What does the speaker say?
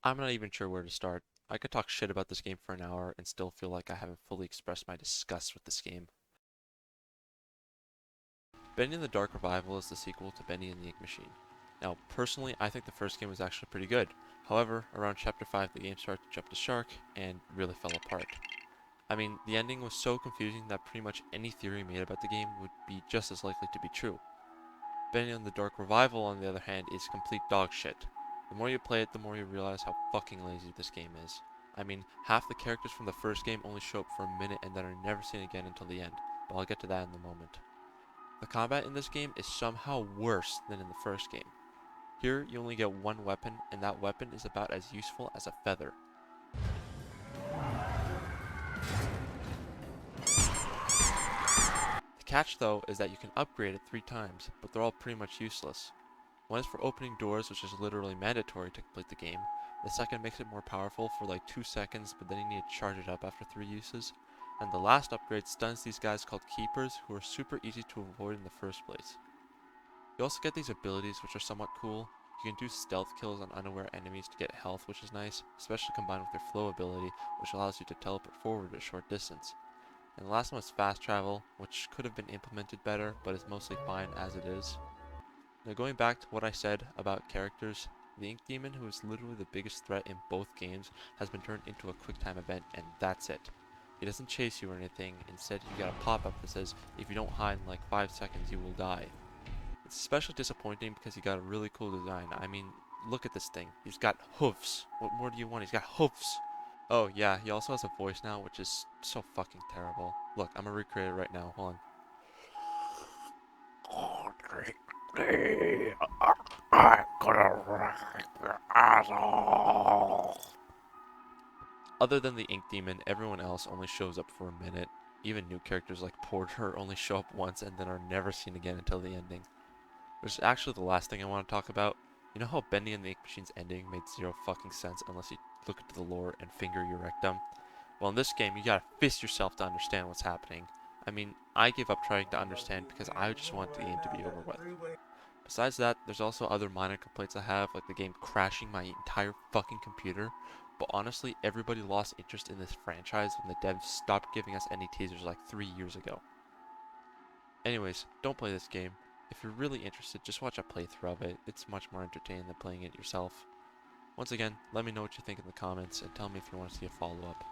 I'm not even sure where to start. I could talk shit about this game for an hour and still feel like I haven't fully expressed my disgust with this game. Bendy and the Dark Revival is the sequel to Bendy and the Ink Machine. Now, personally, I think the first game was actually pretty good. However, around Chapter 5 the game started to jump the shark and really fell apart. I mean, the ending was so confusing that pretty much any theory made about the game would be just as likely to be true. Bendy and the Dark Revival, on the other hand, is complete dog shit. The more you play it, the more you realize how fucking lazy this game is. I mean, half the characters from the first game only show up for a minute and then are never seen again until the end, but I'll get to that in a moment. The combat in this game is somehow worse than in the first game. Here, you only get one weapon, and that weapon is about as useful as a feather. The catch, though, is that you can upgrade it 3 times, but they're all pretty much useless. One is for opening doors, which is literally mandatory to complete the game. The second makes it more powerful for like 2 seconds, but then you need to charge it up after 3 uses. And the last upgrade stuns these guys called Keepers, who are super easy to avoid in the first place. You also get these abilities, which are somewhat cool. You can do stealth kills on unaware enemies to get health, which is nice, especially combined with your flow ability, which allows you to teleport forward a short distance. And the last one is fast travel, which could have been implemented better, but is mostly fine as it is. Now going back to what I said about characters, the Ink Demon, who is literally the biggest threat in both games, has been turned into a quick time event, and that's it. He doesn't chase you or anything, instead you get a pop-up that says, if you don't hide in like 5 seconds you will die. It's especially disappointing because he got a really cool design. I mean, look at this thing. He's got hoofs. What more do you want? He's got hoofs. Oh yeah, he also has a voice now, which is so fucking terrible. Look, I'm gonna recreate it right now. Hold on. I'm gonna wreck your asshole. Other than the Ink Demon, everyone else only shows up for a minute. Even new characters like Porter only show up once and then are never seen again until the ending. Which is actually the last thing I want to talk about. You know how Bendy and the Ink Machine's ending made zero fucking sense unless you look into the lore and finger your rectum? Well, in this game, you gotta fist yourself to understand what's happening. I mean, I gave up trying to understand because I just want the game to be over with. Besides that, there's also other minor complaints I have, like the game crashing my entire fucking computer. But honestly, everybody lost interest in this franchise when the devs stopped giving us any teasers like 3 years ago. Anyways, don't play this game. If you're really interested, just watch a playthrough of it. It's much more entertaining than playing it yourself. Once again, let me know what you think in the comments and tell me if you want to see a follow-up.